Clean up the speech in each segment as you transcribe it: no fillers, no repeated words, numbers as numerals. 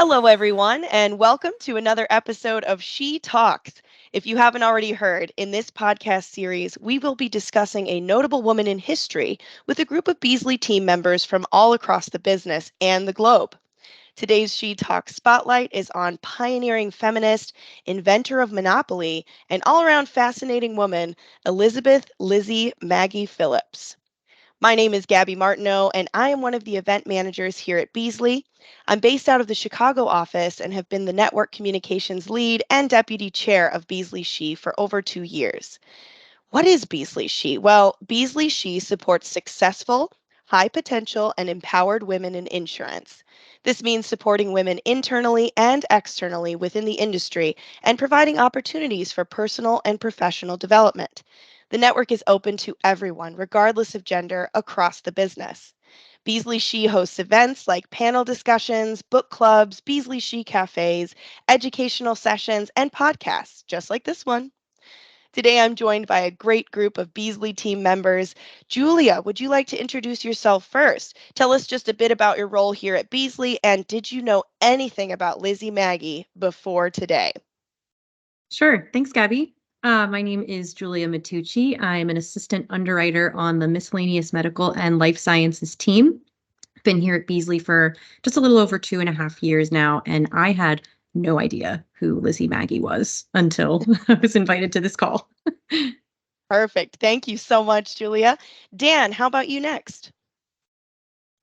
Hello, everyone, and welcome to another episode of She Talks. If you haven't already heard, in this podcast series, we will be discussing a notable woman in history with a group of Beazley team members from all across the business and the globe. Today's She Talks spotlight is on pioneering feminist, inventor of Monopoly, and all around fascinating woman, Elizabeth Lizzie Magie Phillips. My name is Gaby Martineau, and I am one of the event managers here at Beazley. I'm based out of the Chicago office and have been the network communications lead and deputy chair of Beazley SHE for over 2 years. What is Beazley SHE? Well, Beazley SHE supports successful, high potential, and empowered women in insurance. This means supporting women internally and externally within the industry and providing opportunities for personal and professional development. The network is open to everyone, regardless of gender, across the business. Beazley SHE hosts events like panel discussions, book clubs, Beazley SHE cafes, educational sessions, and podcasts, just like this one. Today, I'm joined by a great group of Beazley team members. Julia, would you like to introduce yourself first? Tell us just a bit about your role here at Beazley, and did you know anything about Lizzie Magie before today? Sure. Thanks, Gabby. My name is Julia Mattucci. I'm an assistant underwriter on the miscellaneous medical and life sciences team. Been here at Beazley for just a little over 2.5 years now, and I had no idea who Lizzie Magie was until I was invited to this call. Perfect. Thank you so much, Julia. Dan, how about you next?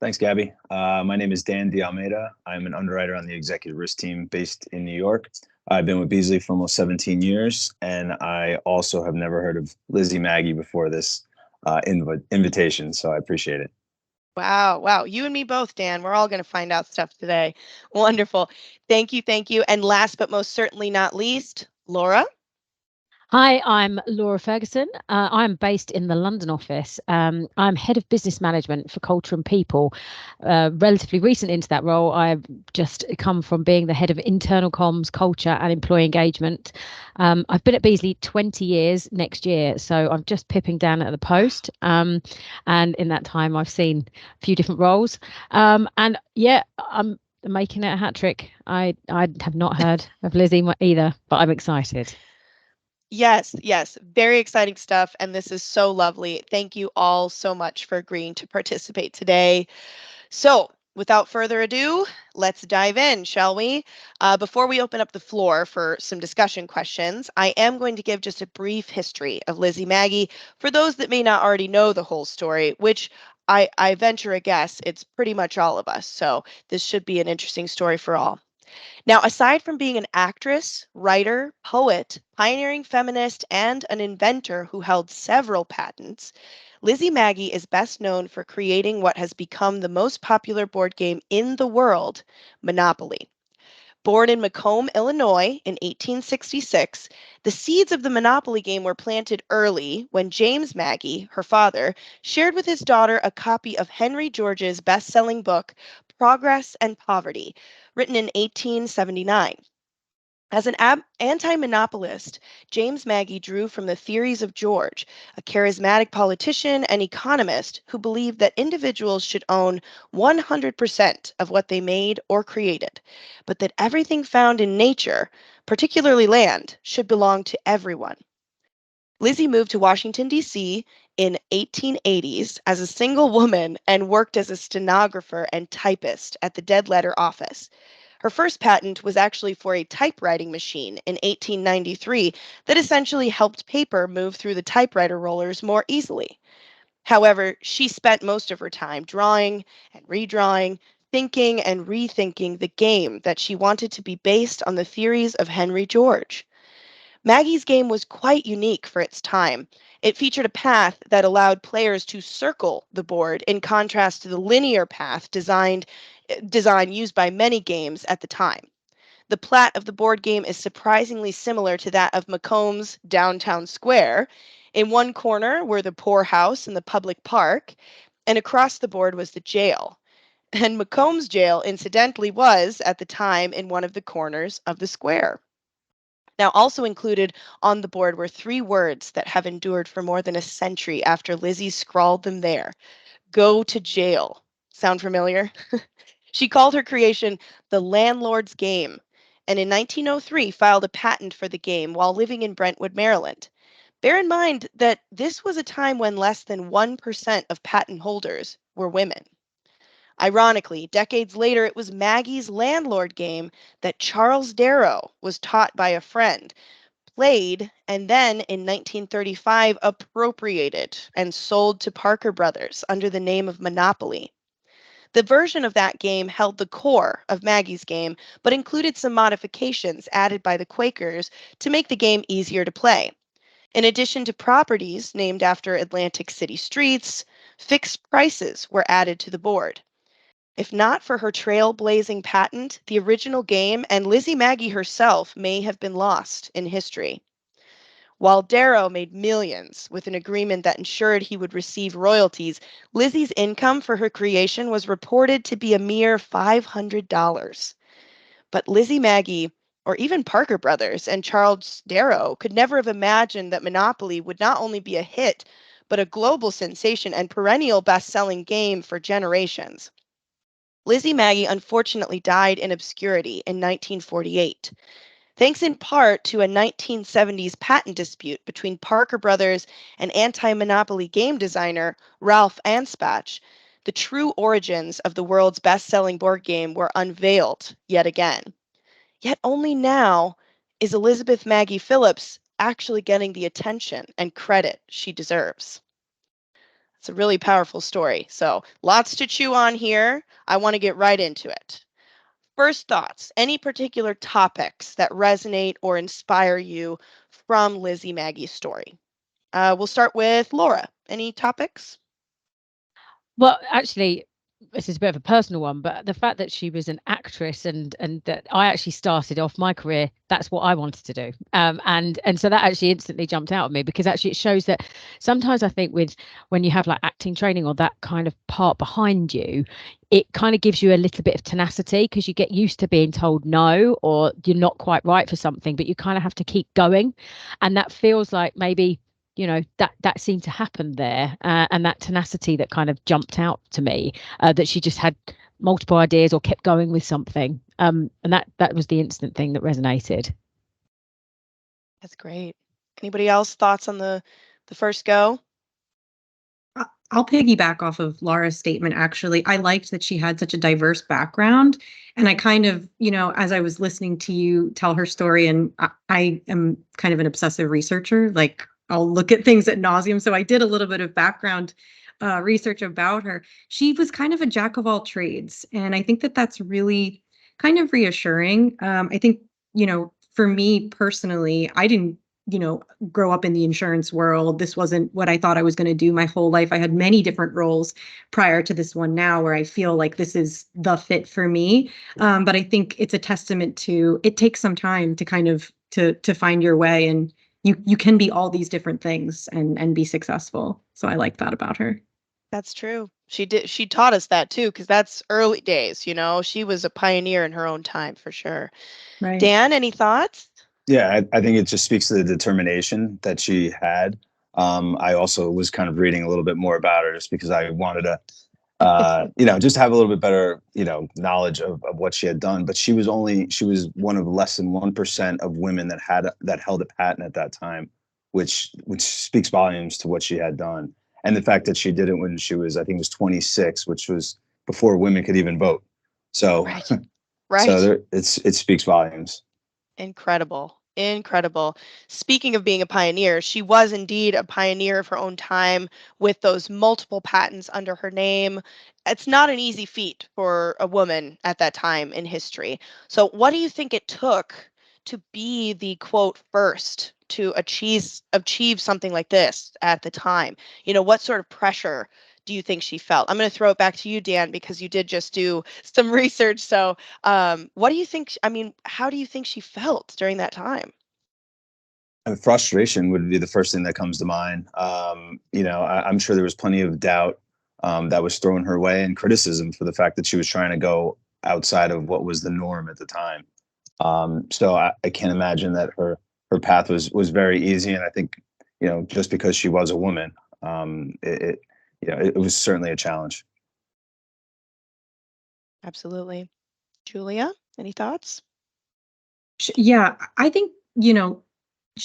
Thanks, Gabby. My name is Dan DeAlmeida. I'm an underwriter on the executive risk team based in New York. I've been with Beazley for almost 17 years, and I also have never heard of Lizzie Magie before this invitation, so I appreciate it. Wow, wow. You and me both, Dan. We're all going to find out stuff today. Wonderful. Thank you, thank you. And last but most certainly not least, Laura. Hi, I'm Laura Ferguson. I'm based in the London office. I'm head of business management for culture and people. Relatively recent into that role, I've just come from being the head of internal comms, culture and employee engagement. I've been at Beazley 20 years next year, so I'm just pipping down at the post. And in that time, I've seen a few different roles. And yeah, I'm making it a hat trick. I have not heard of Lizzie either, but I'm excited. Yes, yes, very exciting stuff. And this is so lovely. Thank you all so much for agreeing to participate today. So, without further ado, let's dive in, shall we? Before we open up the floor for some discussion questions, I am going to give just a brief history of Lizzie Magie for those that may not already know the whole story, which I venture a guess it's pretty much all of us. So, this should be an interesting story for all. Now, aside from being an actress, writer, poet, pioneering feminist, and an inventor who held several patents, Lizzie Magie is best known for creating what has become the most popular board game in the world, Monopoly. Born in Macomb, Illinois in 1866, the seeds of the Monopoly game were planted early when James Magie, her father, shared with his daughter a copy of Henry George's best-selling book, Progress and Poverty, written in 1879. As an anti-monopolist, James Magie drew from the theories of George, a charismatic politician and economist who believed that individuals should own 100% of what they made or created, but that everything found in nature, particularly land, should belong to everyone. Lizzie moved to Washington, D.C. in 1880s as a single woman and worked as a stenographer and typist at the Dead Letter Office. Her first patent was actually for a typewriting machine in 1893 that essentially helped paper move through the typewriter rollers more easily. However, she spent most of her time drawing and redrawing, thinking and rethinking the game that she wanted to be based on the theories of Henry George. Maggie's game was quite unique for its time. It featured a path that allowed players to circle the board in contrast to the linear path design used by many games at the time. The plat of the board game is surprisingly similar to that of Macomb's Downtown Square. In one corner were the poorhouse and the public park, and across the board was the jail. And Macomb's jail, incidentally, was, at the time, in one of the corners of the square. Now, also included on the board were 3 words that have endured for more than a century after Lizzie scrawled them there. Go to jail. Sound familiar? She called her creation the Landlord's Game, and in 1903 filed a patent for the game while living in Brentwood, Maryland. Bear in mind that this was a time when less than 1% of patent holders were women. Ironically, decades later, it was Maggie's landlord game that Charles Darrow was taught by a friend, played, and then in 1935 appropriated and sold to Parker Brothers under the name of Monopoly. The version of that game held the core of Maggie's game, but included some modifications added by the Quakers to make the game easier to play. In addition to properties named after Atlantic City streets, fixed prices were added to the board. If not for her trailblazing patent, the original game and Lizzie Magie herself may have been lost in history. While Darrow made millions with an agreement that ensured he would receive royalties, Lizzie's income for her creation was reported to be a mere $500. But Lizzie Magie, or even Parker Brothers and Charles Darrow, could never have imagined that Monopoly would not only be a hit, but a global sensation and perennial best-selling game for generations. Lizzie Magie unfortunately died in obscurity in 1948. Thanks in part to a 1970s patent dispute between Parker Brothers and anti-monopoly game designer Ralph Anspach, the true origins of the world's best-selling board game were unveiled yet again. Yet only now is Elizabeth Magie Phillips actually getting the attention and credit she deserves. It's a really powerful story. So lots to chew on here. I want to get right into it. First thoughts, any particular topics that resonate or inspire you from Lizzie Magie's story? We'll start with Laura. Any topics? Well, actually, this is a bit of a personal one, but the fact that she was an actress and that I actually started off my career, that's what I wanted to do. And so that actually instantly jumped out at me, because actually it shows that sometimes I think when you have like acting training or that kind of part behind you, it kind of gives you a little bit of tenacity, because you get used to being told no, or you're not quite right for something, but you kind of have to keep going. And that feels like maybe that seemed to happen there, and that tenacity that kind of jumped out to me, that she just had multiple ideas or kept going with something, and that was the instant thing that resonated. That's great. Anybody else thoughts on the first go? I'll piggyback off of Laura's statement, actually. I liked that she had such a diverse background. And I kind of, as I was listening to you tell her story, and I am kind of an obsessive researcher, like I'll look at things at nauseum. So I did a little bit of background research about her. She was kind of a jack of all trades. And I think that that's really kind of reassuring. I think, for me personally, I didn't grow up in the insurance world. This wasn't what I thought I was going to do my whole life. I had many different roles prior to this one now, where I feel like this is the fit for me. But I think it's a testament to, it takes some time to kind of to find your way, and you can be all these different things and be successful. So I like that about her. That's true. She taught us that too, because that's early days, She was a pioneer in her own time for sure. Right. Dan, any thoughts? Yeah, I think it just speaks to the determination that she had. I also was kind of reading a little bit more about her just because I wanted to, just have a little bit better, knowledge of what she had done. But she was one of less than 1% of women that held a patent at that time, which speaks volumes to what she had done. And the fact that she did it when she was, I think it was 26, which was before women could even vote. So, Right. Right. So it speaks volumes. Incredible. Incredible. Speaking of being a pioneer, she was indeed a pioneer of her own time with those multiple patents under her name. It's not an easy feat for a woman at that time in history. So, what do you think it took to be the quote first to achieve something like this at the time? What sort of pressure do you think she felt? I'm going to throw it back to you, Dan, because you did just do some research. So, what do you think? How do you think she felt during that time? And frustration would be the first thing that comes to mind. I'm sure there was plenty of doubt that was thrown her way, and criticism for the fact that she was trying to go outside of what was the norm at the time. So I can't imagine that her path was very easy. And I think, just because she was a woman, it was certainly a challenge. Absolutely. Julia, any thoughts? Yeah, I think,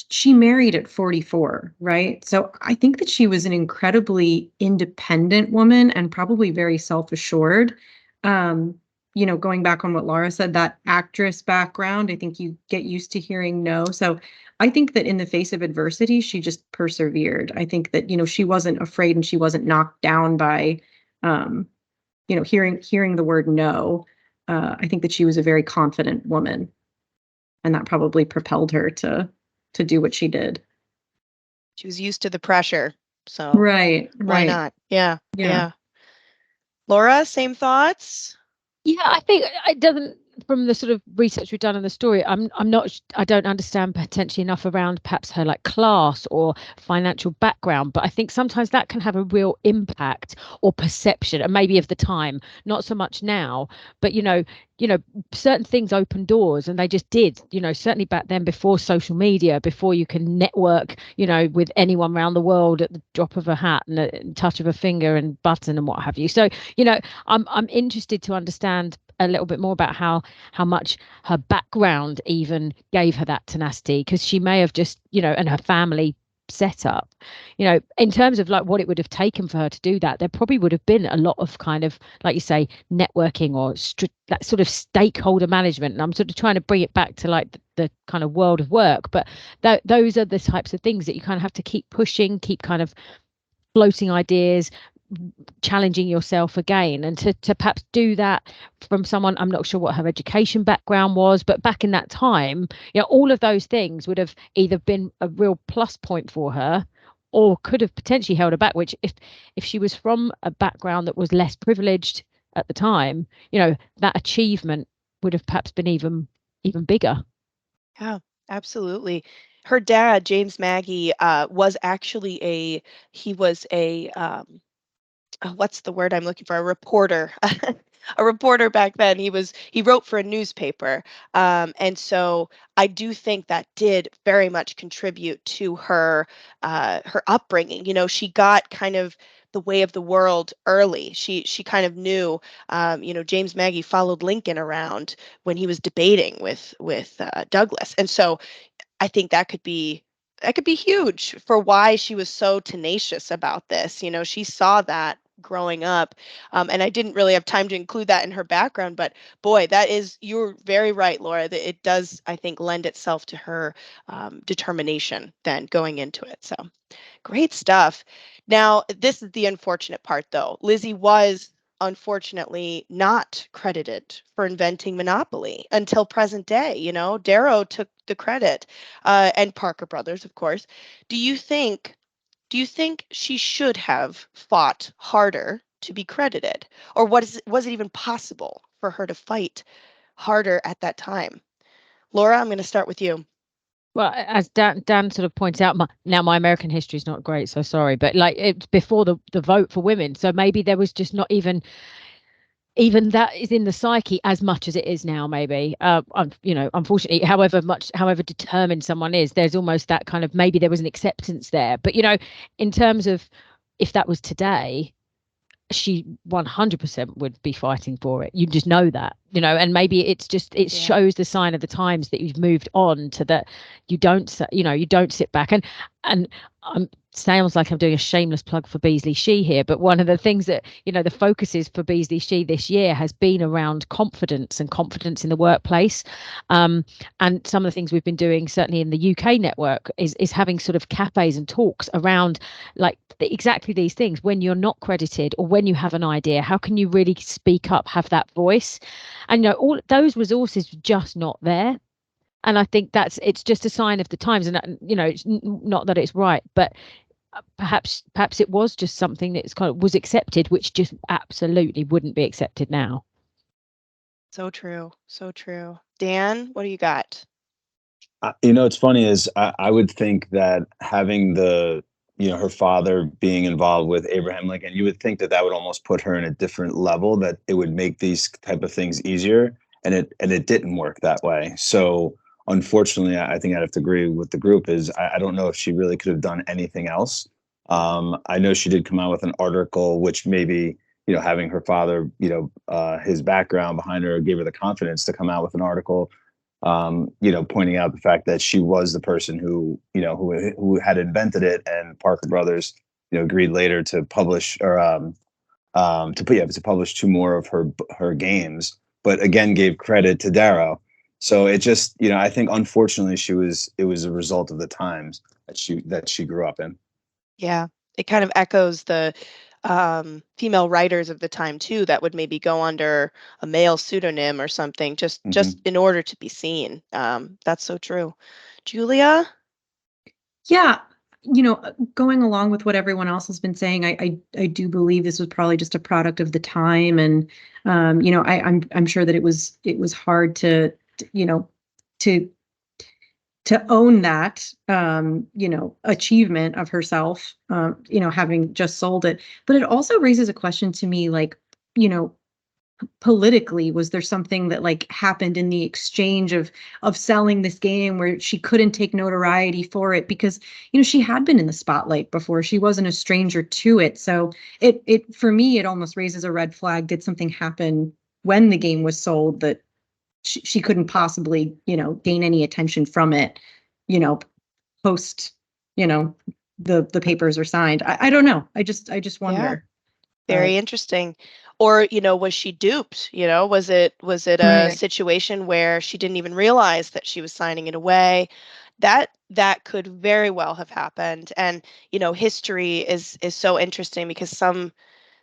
she married at 44, right? So I think that she was an incredibly independent woman and probably very self-assured. Um, going back on what Laura said, that actress background, I think you get used to hearing no. So I think that in the face of adversity, she just persevered. I think that, she wasn't afraid and she wasn't knocked down by, um, hearing the word no. I think that she was a very confident woman, and that probably propelled her to do what she did. She was used to the pressure, so Right, why right. not? Yeah, Yeah. yeah. Laura, same thoughts? Yeah, I think it doesn't, from the sort of research we've done in the story, I'm not, I don't understand potentially enough around perhaps her like class or financial background, but I think sometimes that can have a real impact or perception, and maybe of the time, not so much now, but certain things open doors, and they just did, certainly back then, before social media, before you can network, with anyone around the world at the drop of a hat and a touch of a finger and button and what have you. So, I'm interested to understand a little bit more about how much her background even gave her that tenacity, because she may have just, and her family setup, in terms of like what it would have taken for her to do that, there probably would have been a lot of kind of, like you say, networking or that sort of stakeholder management. And I'm sort of trying to bring it back to like the kind of world of work, but those are the types of things that you kind of have to keep pushing, keep kind of floating ideas, challenging yourself again, and to perhaps do that from someone, I'm not sure what her education background was, but back in that time, all of those things would have either been a real plus point for her or could have potentially held her back, which if she was from a background that was less privileged at the time, that achievement would have perhaps been even bigger. Yeah, absolutely. Her dad, James Magie, was actually he was what's the word I'm looking for? A reporter. A reporter back then. He wrote for a newspaper. And so I do think that did very much contribute to her upbringing. She got kind of the way of the world early. She kind of knew, James Magie followed Lincoln around when he was debating with Douglas. And so I think that could be huge for why she was so tenacious about this. She saw that growing up, and I didn't really have time to include that in her background, but boy, you're very right, Laura, that it does, I think, lend itself to her determination then going into it. So great stuff. Now, this is the unfortunate part, though. Lizzie was unfortunately not credited for inventing Monopoly until present day. Darrow took the credit, and Parker Brothers, of course. Do you think? Do you think she should have fought harder to be credited, or was it even possible for her to fight harder at that time? Laura, I'm going to start with you. Well, as Dan sort of points out, my American history is not great, so sorry, but like it's before the vote for women, so maybe there was just not even that is in the psyche as much as it is now. Maybe, unfortunately, however determined someone is, there's almost that kind of, maybe there was an acceptance there. But in terms of if that was today, she 100% would be fighting for it. You just know that, and maybe it's just, it Yeah. shows the sign of the times that you've moved on to that. You don't sit back, and sounds like I'm doing a shameless plug for Beazley SHE here, but one of the things that, the focuses for Beazley SHE this year has been around confidence and confidence in the workplace. And some of the things we've been doing, certainly in the UK network, is having sort of cafes and talks around like exactly these things. When you're not credited or when you have an idea, how can you really speak up, have that voice? And all those resources just not there. And I think it's just a sign of the times. And it's not that it's right, but perhaps it was just something that's kind of was accepted, which just absolutely wouldn't be accepted now. So true. So true. Dan, what do you got? It's funny is I would think that having her father being involved with Abraham Lincoln, you would think that that would almost put her in a different level, that it would make these type of things easier. And it didn't work that way. So unfortunately, I think I'd have to agree with the group is I don't know if she really could have done anything else. I know she did come out with an article, which maybe having her father, his background behind her gave her the confidence to come out with an article, pointing out the fact that she was the person who had invented it, and Parker Brothers, agreed later to publish or to publish two more of her games, but again gave credit to Darrow. So it just, I think unfortunately it was a result of the times that she grew up in. Yeah, it kind of echoes the female writers of the time too that would maybe go under a male pseudonym or something just in order to be seen. That's so true. Julia? Yeah, going along with what everyone else has been saying, I do believe this was probably just a product of the time, and I'm sure that it was hard to to own that achievement of herself, having just sold it. But it also raises a question to me, like, politically, was there something that like happened in the exchange of selling this game where she couldn't take notoriety for it, because she had been in the spotlight before, she wasn't a stranger to it. So it for me, it almost raises a red flag. Did something happen when the game was sold that she couldn't possibly gain any attention from it post the papers are signed? I don't know, I just wonder. Very interesting. Or, was she duped? Was it a Right. situation where she didn't even realize that she was signing it away? That could very well have happened. And, history is so interesting because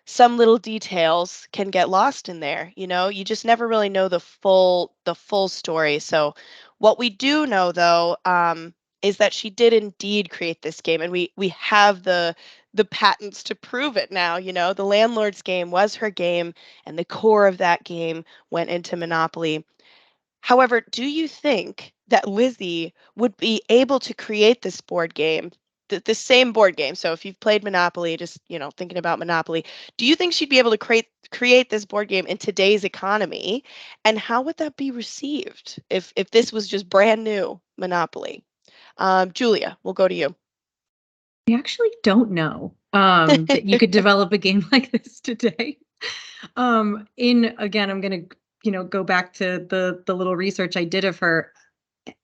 some little details can get lost in there. You just never really know the full story. So what we do know though, is that she did indeed create this game, and we have the patents to prove it now. The landlord's game was her game, and the core of that game went into Monopoly. However, do you think that Lizzie would be able to create this board game, the same board game? So if you've played Monopoly, just thinking about Monopoly, do you think she'd be able to create this board game in today's economy? And how would that be received if this was just brand new Monopoly? Julia, we'll go to you. I actually don't know that you could develop a game like this today. In again, I'm gonna, go back to the little research I did of her,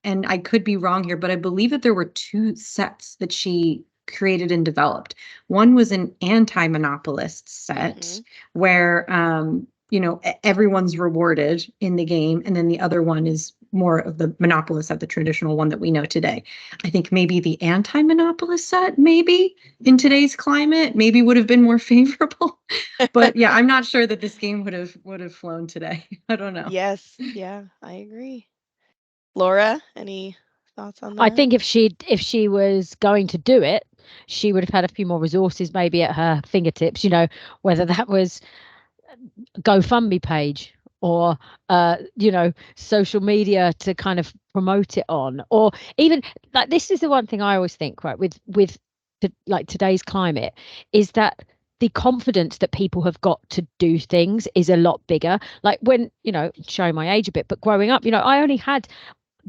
and I could be wrong here, but I believe that there were two sets that she created and developed. One was an anti-monopolist set Mhm. where everyone's rewarded in the game, and then the other one is more of the monopolist set, the traditional one that we know today. I think maybe the anti-monopolist set, maybe in today's climate, maybe would have been more favorable. But yeah, I'm not sure that this game would have flown today. I don't know. Yes, yeah, I agree. Laura, any thoughts on I that? think if she was going to do it, she would have had a few more resources maybe at her fingertips, whether that was GoFundMe page or social media to kind of promote it on, or even like, this is the one thing I always think, right, with like today's climate, is that the confidence that people have got to do things is a lot bigger. Like when, showing my age a bit, but growing up, I only had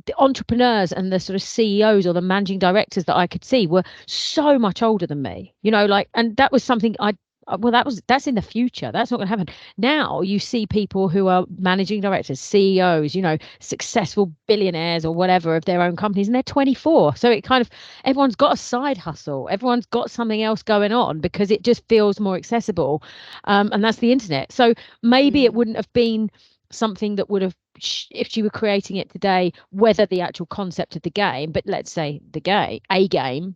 the entrepreneurs and the sort of CEOs or the managing directors that I could see were so much older than me, and that was something that's in the future. That's not going to happen. Now you see people who are managing directors, CEOs, successful billionaires or whatever of their own companies, and they're 24. So it kind of, everyone's got a side hustle. Everyone's got something else going on because it just feels more accessible. And that's the internet. So maybe it wouldn't have been something that would have, if she were creating it today, whether the actual concept of the game, but let's say a game,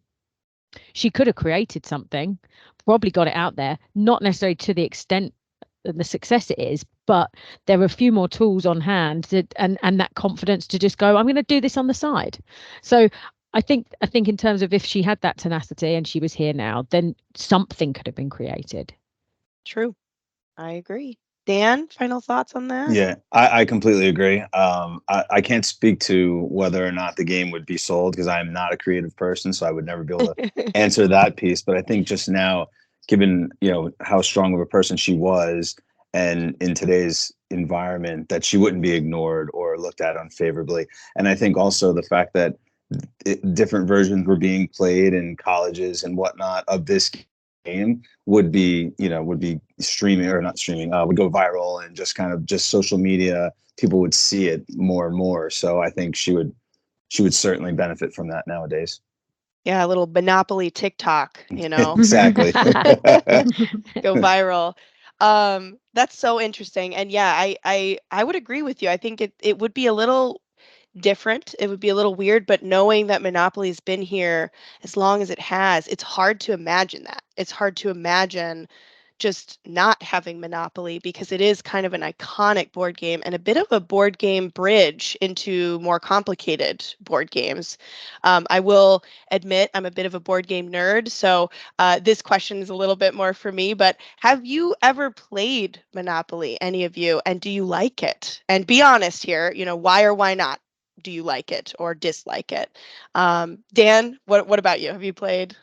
she could have created something, probably got it out there, not necessarily to the extent and the success it is, but there are a few more tools on hand and that confidence to just go, I'm going to do this on the side. So I think in terms of if she had that tenacity and she was here now, then something could have been created. True. I agree. Dan, final thoughts on that? Yeah, I completely agree. I can't speak to whether or not the game would be sold because I am not a creative person, so I would never be able to answer that piece. But I think just now, given how strong of a person she was, and in today's environment, that she wouldn't be ignored or looked at unfavorably. And I think also the fact that different versions were being played in colleges and whatnot of this game would be streaming, or not streaming, would go viral, and just social media, people would see it more and more. So I think she would certainly benefit from that nowadays. Yeah, a little Monopoly TikTok, Exactly. go viral. That's so interesting. And yeah, I would agree with you. I think it would be a little different. It would be a little weird, but knowing that Monopoly's been here as long as it has, it's hard to imagine that. It's hard to imagine just not having Monopoly, because it is kind of an iconic board game and a bit of a board game bridge into more complicated board games. I will admit I'm a bit of a board game nerd, so this question is a little bit more for me, but have you ever played Monopoly, any of you, and do you like it? And be honest here, why or why not do you like it or dislike it? Dan, what about you? Have you played?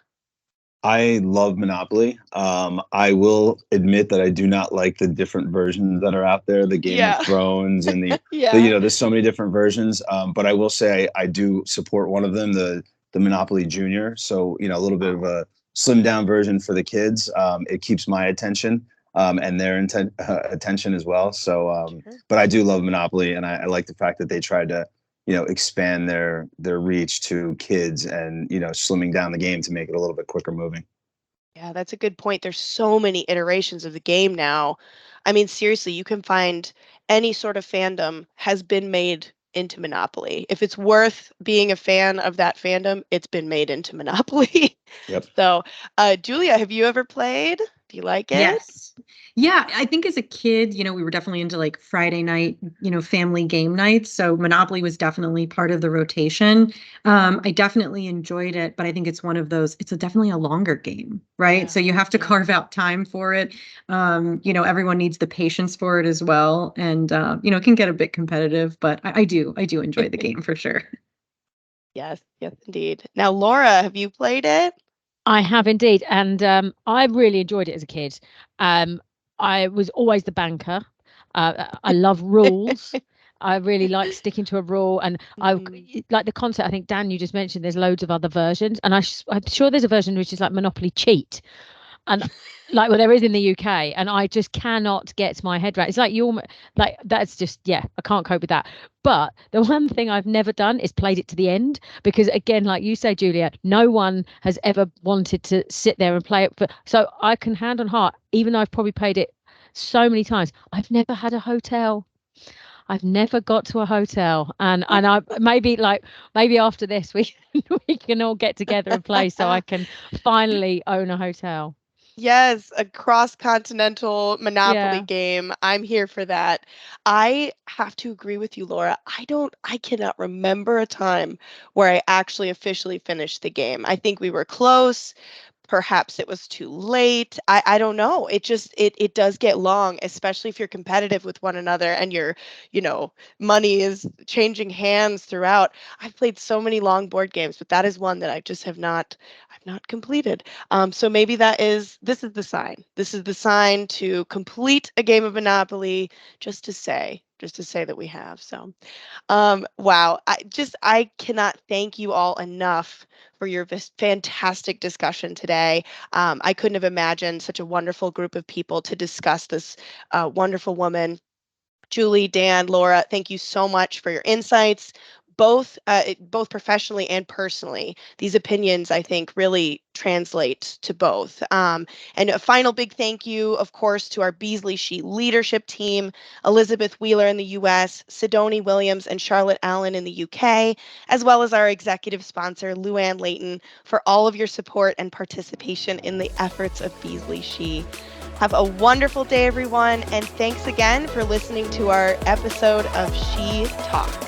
I love Monopoly. I will admit that I do not like the different versions that are out there, the Game Yeah. of Thrones and Yeah. there's so many different versions. But I will say I do support one of them, the Monopoly Junior. So, a little bit of a slimmed down version for the kids. It keeps my attention, and their attention as well. So, Sure. but I do love Monopoly, and I like the fact that they tried to expand their reach to kids, and slimming down the game to make it a little bit quicker moving. Yeah, that's a good point. There's so many iterations of the game now. I mean, seriously, you can find any sort of fandom has been made into Monopoly. If it's worth being a fan of that fandom, it's been made into Monopoly. Yep. So, Julia, have you ever played? Do you like it? Yes. Yeah, I think as a kid, we were definitely into like Friday night, family game nights. So Monopoly was definitely part of the rotation. I definitely enjoyed it, but I think it's one of those, definitely a longer game, right? Yeah. So you have to carve out time for it. Everyone needs the patience for it as well. And, it can get a bit competitive, but I do enjoy the game for sure. Yes, yes, indeed. Now, Laura, have you played it? I have indeed, and I really enjoyed it as a kid. I was always the banker. I love rules. I really like sticking to a rule, and I like the concept. I think, Dan, you just mentioned there's loads of other versions, and I'm sure there's a version which is like Monopoly Cheat, and like there is in the UK, and I just cannot get my head around. It's like that's just, I can't cope with that. But the one thing I've never done is played it to the end, because again, like you say, Julia, no one has ever wanted to sit there and play it. So I can hand on heart, even though I've probably played it so many times, I've never had a hotel. I've never got to a hotel, and I maybe after this we can all get together and play, so I can finally own a hotel. Yes, a cross-continental Monopoly game. I'm here for that. I have to agree with you, Laura. I cannot remember a time where I actually officially finished the game. I think we were close. Perhaps it was too late. I don't know. It does get long, especially if you're competitive with one another and your, money is changing hands throughout. I've played so many long board games, but that is one that I just I've not completed. So maybe this is the sign. This is the sign to complete a game of Monopoly, just to say that we have. So, wow. I cannot thank you all enough for your fantastic discussion today. I couldn't have imagined such a wonderful group of people to discuss this wonderful woman. Julie, Dan, Laura, thank you so much for your insights, both professionally and personally. These opinions, I think, really translate to both. And a final big thank you, of course, to our Beazley SHE leadership team, Elizabeth Wheeler in the US, Sidonie Williams and Charlotte Allen in the UK, as well as our executive sponsor, Luann Layton, for all of your support and participation in the efforts of Beazley SHE. Have a wonderful day, everyone, and thanks again for listening to our episode of She Talks.